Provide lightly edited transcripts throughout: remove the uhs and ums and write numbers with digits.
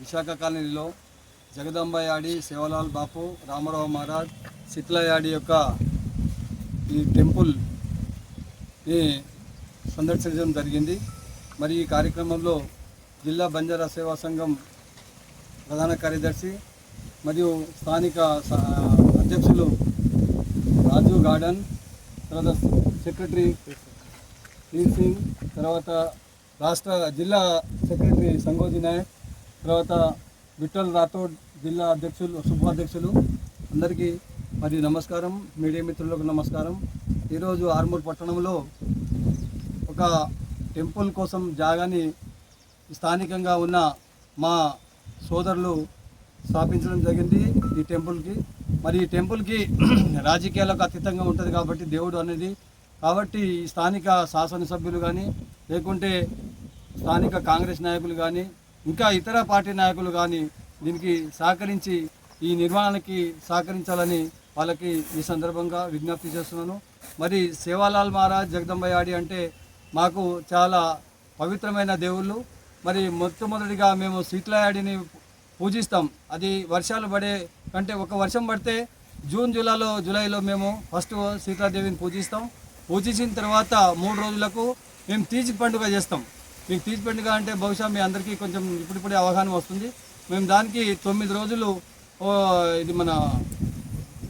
విశాఖ కాలనీలో జగదంబ యాడి, సేవలాల్ బాపు, రామారావు మహారాజ్, శీతల యాడి యొక్క ఈ టెంపుల్ని సందర్శించడం జరిగింది. మరి ఈ కార్యక్రమంలో జిల్లా బంజారా సేవా సంఘం ప్రధాన కార్యదర్శి మరియు స్థానిక అధ్యక్షులు రాజు గార్డన్, తర్వాత సెక్రటరీ వీర్ సింగ్, తర్వాత రాష్ట్ర జిల్లా సెక్రటరీ సంగోజీ నాయక్, తర్వాత విఠల్ రాథోడ్ జిల్లా అధ్యక్షులు, ఉపాధ్యక్షులు అందరికీ మరి నమస్కారం. మీడియా మిత్రులకు నమస్కారం. ఈరోజు ఆర్మూర్ పట్టణంలో ఒక టెంపుల్ కోసం జాగాని స్థానికంగా ఉన్న మా సోదరులు స్థాపించడం జరిగింది. ఈ టెంపుల్కి మరి ఈ టెంపుల్కి రాజకీయాలకు అతీతంగా ఉంటుంది కాబట్టి దేవుడు అనేది కాబట్టి స్థానిక శాసనసభ్యులు కానీ లేకుంటే స్థానిక కాంగ్రెస్ నాయకులు కానీ ఇంకా ఇతర పార్టీ నాయకులు కానీ దీనికి సహకరించి ఈ నిర్మాణానికి సహకరించాలని వాళ్ళకి ఈ సందర్భంగా విజ్ఞప్తి చేస్తున్నాను. మరి సేవాలాల్ మహారాజ్, జగదంబ యాడి అంటే మాకు చాలా పవిత్రమైన దేవుళ్ళు. మరి మొట్టమొదటిగా మేము శీతల యాడిని పూజిస్తాం. అది వర్షాలు పడే కంటే ఒక వర్షం పడితే జూలైలో మేము ఫస్ట్ సీతాదేవిని పూజిస్తాం. పూజించిన తర్వాత 3 రోజులకు మేము తీజి పండుగ చేస్తాం. మీకు తీజి పండుగ అంటే బహుశా మీ అందరికీ కొంచెం ఇప్పుడిప్పుడే అవగాహన వస్తుంది. మేము దానికి 9 రోజులు ఇది మన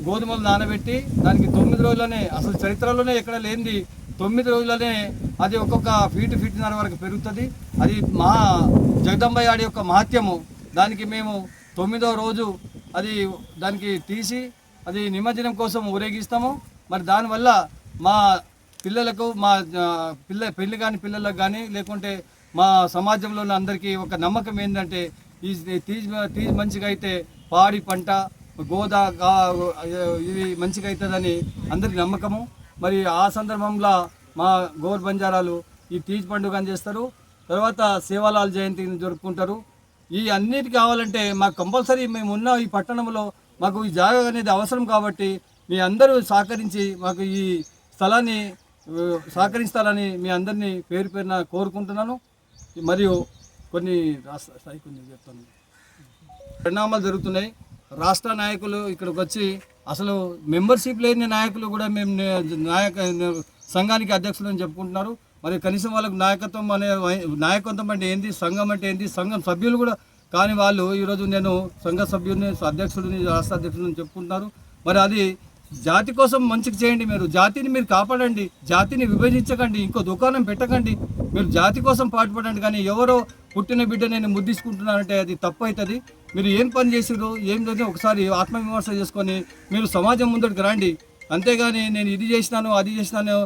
గోధుమలు నానబెట్టి దానికి 9 రోజులనే, అసలు చరిత్రలోనే ఎక్కడ లేనిది 9 రోజులనే అది ఒక్కొక్క ఫీటున్నర వరకు పెరుగుతుంది. అది మా జగదంబ యాడి యొక్క మహత్యము. దానికి మేము 9వ రోజు అది దానికి తీసి అది నిమజ్జనం కోసం ఊరేగిస్తాము. మరి దానివల్ల మా పిల్లలకు, మా పెళ్లి కాని పిల్లలకు కానీ లేకుంటే మా సమాజంలో అందరికీ ఒక నమ్మకం ఏంటంటే ఈ తీజ్ మంచిగా అయితే పాడి పంట ఇవి మంచిగా అవుతుందని అందరికి నమ్మకము. మరి ఆ సందర్భంలో మా గోర్ బంజారాలు ఈ తీజ్ పండుగ చేస్తారు. తర్వాత సేవాలాల్ జయంతిని జరుపుకుంటారు. ఈ అన్నిటి కావాలంటే మాకు కంపల్సరీ మేము ఉన్న ఈ పట్టణంలో మాకు ఈ జాగా అనేది అవసరం కాబట్టి మీ అందరూ సహకరించి మాకు ఈ స్థలాన్ని సహకరిస్తారని మీ అందరినీ పేరు పేరున కోరుకుంటున్నాను. మరియు కొన్ని చెప్తాను. పరిణామాలు జరుగుతున్నాయి. రాష్ట్ర నాయకులు ఇక్కడికి వచ్చి అసలు మెంబర్షిప్ లేని నాయకులు కూడా మేము సంఘానికి అధ్యక్షులు అని చెప్పుకుంటున్నారు. మరి కనీసం వాళ్ళకు నాయకత్వం అంటే ఏంది, సంఘం అంటే ఏంది, సంఘం సభ్యులు కూడా కానీ వాళ్ళు ఈరోజు నేను సంఘ సభ్యుడిని, అధ్యక్షుడిని, రాష్ట్ర అధ్యక్షుడిని చెప్పుకుంటున్నారు. మరి అది జాతి కోసం మంచికి చేయండి. మీరు జాతిని మీరు కాపాడండి, జాతిని విభజించకండి, ఇంకో దుకాణం పెట్టకండి. మీరు జాతి కోసం పాటుపడండి. కానీ ఎవరో పుట్టిన బిడ్డ నేను ముద్దించుకుంటున్నానంటే అది తప్పు అవుతుంది. మీరు ఏం పని చేసిరో ఏం లేదు ఒకసారి ఆత్మవిమర్శ చేసుకొని మీరు సమాజం ముందుకు రండి. అంతేగాని నేను ఇది చేసినాను అది చేసినాను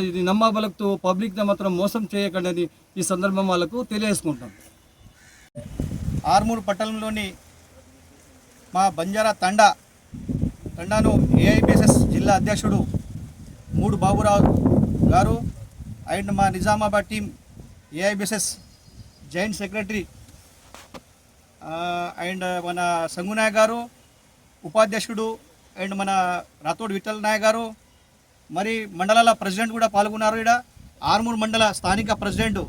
ఇది నమ్మబలకుతూ పబ్లిక్ని మాత్రం మోసం చేయకండి అని ఈ సందర్భం వాళ్ళకు తెలియజేసుకుంటాం. ఆర్మూర్ పట్టణంలోని మా బంజారా తండాను ఏఐబిఎస్ఎస్ జిల్లా అధ్యక్షుడు మూడు బాబురావు గారు అండ్ మా Nizamabad team AIBSS joint secretary and మన సంగునాయక్ గారు ఉపాధ్యక్షుడు అండ్ మన రాథోడ్ విఠల్ నాయక్ గారు, మరి మండలాల ప్రెసిడెంట్ కూడా పాల్గొన్నారు. ఇక్కడ ఆర్మూర్ మండల స్థానిక ప్రెసిడెంట్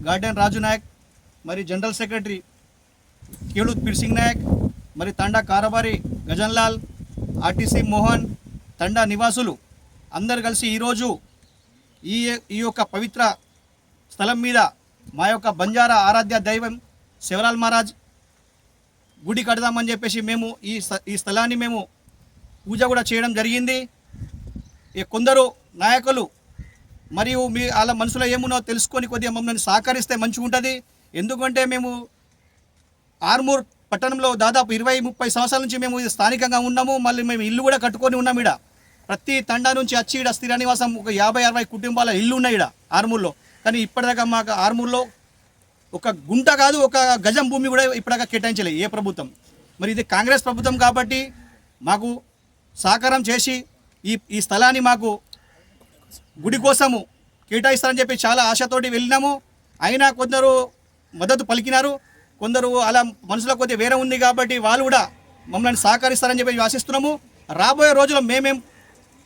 గార్డెన్ రాజు నాయక్, మరి జనరల్ సెక్రటరీ కేళూత్ పిర్సింగ్ నాయక్, మరి తండా కారబారి గజన్లాల్, ఆర్టీసీ మోహన్, తండా నివాసులు అందరు కలిసి ఈరోజు ఈ యొక్క పవిత్ర స్థలం మీద మా యొక్క బంజారా ఆరాధ్య దైవం సేవలాల్ మహారాజ్ గుడి కడదామని చెప్పేసి మేము ఈ స్థలాన్ని మేము పూజ కూడా చేయడం జరిగింది. కొందరు నాయకులు మరియు వాళ్ళ మనసులో ఏమున్నో తెలుసుకొని కొద్దిగా మమ్మల్ని సహకరిస్తే మంచిగా ఉంటుంది. ఎందుకంటే మేము ఆర్మూర్ పట్టణంలో దాదాపు 20-30 సంవత్సరాల నుంచి మేము స్థానికంగా ఉన్నాము. మళ్ళీ మేము ఇల్లు కూడా కట్టుకొని ఉన్నాము. ఇక్కడ ప్రతి తండా నుంచి వచ్చి ఇక్కడ స్థిర నివాసం ఒక 50-60 కుటుంబాల ఇల్లు ఉన్నాయి ఇక్కడ ఆర్మూర్లో. కానీ ఇప్పటిదాకా మాకు ఆర్మూర్లో ఒక గుంట కాదు, ఒక గజం భూమి కూడా ఇప్పటిదాకా కేటాయించలేదు ఏ ప్రభుత్వం. మరి ఇది కాంగ్రెస్ ప్రభుత్వం కాబట్టి మాకు సహకారం చేసి ఈ స్థలాన్ని మాకు గుడి కోసము కేటాయిస్తారని చెప్పి చాలా ఆశతోటి వెళ్ళినాము. అయినా కొందరు మద్దతు పలికినారు, కొందరు అలా మనసులో కొద్దిగా వేరే ఉంది కాబట్టి వాళ్ళు కూడా మమ్మల్ని సహకరిస్తారని చెప్పి ఆశిస్తున్నాము. రాబోయే రోజుల్లో మేమేం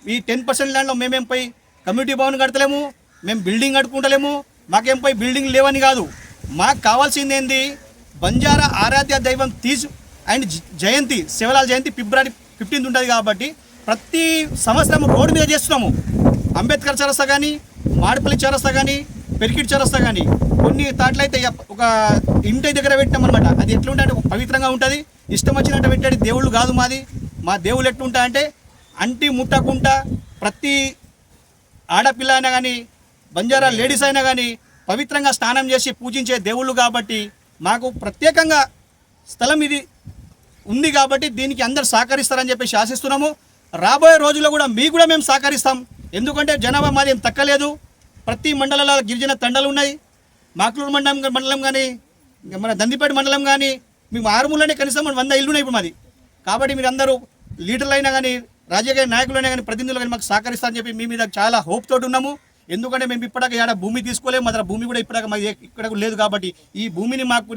ఈ 10% ల్యాండ్లో మేమేం పోయి కమ్యూనిటీ భవన్ కడతలేము, మేము బిల్డింగ్ కట్టుకుంటలేము. మాకేం పోయి బిల్డింగ్ లేవని కాదు, మాకు కావాల్సింది ఏంది బంజారా ఆరాధ్య దైవం తీజ్ అండ్ జయంతి శివలాల్ జయంతి ఫిబ్రవరి 15 ఉంటుంది కాబట్టి ప్రతి సంవత్సరం రోడ్డు మీద చేస్తున్నాము. అంబేద్కర్ చౌరస్తా కానీ, మాడిపల్లి చౌరస్తా కానీ, పెరికిట్ చౌరస్తా కానీ కొన్ని తాట్లయితే ఒక ఇంటి దగ్గర పెట్టినాం అనమాట. అది ఎట్లుంటే అంటే పవిత్రంగా ఉంటుంది. ఇష్టం వచ్చినట్టు పెట్టాడు. దేవుళ్ళు కాదు మాది. మా దేవుళ్ళు ఎట్లుంటా అంటే అంటి ముట్టకుండా ప్రతి ఆడపిల్ల అయినా కానీ, బంజారా లేడీస్ అయినా కానీ పవిత్రంగా స్నానం చేసి పూజించే దేవుళ్ళు కాబట్టి మాకు ప్రత్యేకంగా స్థలం ఇది ఉంది కాబట్టి దీనికి అందరు సహకరిస్తారని చెప్పేసి ఆశిస్తున్నాము. రాబోయే రోజుల్లో కూడా మీకు కూడా మేము సహకరిస్తాం. ఎందుకంటే జనాభా మాది ఏం తక్కలేదు. ప్రతి మండలాల గిరిజన తండాలు ఉన్నాయి. మాక్లూరు మండలం కానీ, మన దందిపేట మండలం కానీ, మేము ఆరుమూలనే కనీసం 100 ఇల్లు ఉన్నాయి ఇప్పుడు మాది. కాబట్టి మీరు అందరూ లీడర్లు అయినా కానీ, రాజకీయ నాయకులైనా కానీ, ప్రతినిధులు కానీ మాకు సహకరిస్తారని చెప్పి మీ మీద చాలా హోప్ తోటి ఉన్నాము. ఎందుకంటే మేము ఇప్పటిదాకా ఏడ భూమి తీసుకోలేము. మన భూమి కూడా ఇప్పటిదాకా మాకు ఇక్కడ లేదు కాబట్టి ఈ భూమిని మాకు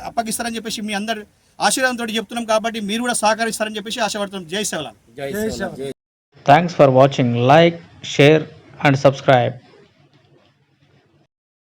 అప్పగిస్తారని చెప్పేసి మీ అందరు ఆశీర్వాదంతో చెప్తున్నాం. కాబట్టి మీరు కూడా సహకరిస్తారని చెప్పేసి ఆశపడుతున్నాం. జై Shivlal. Thanks for watching. Like, share and subscribe.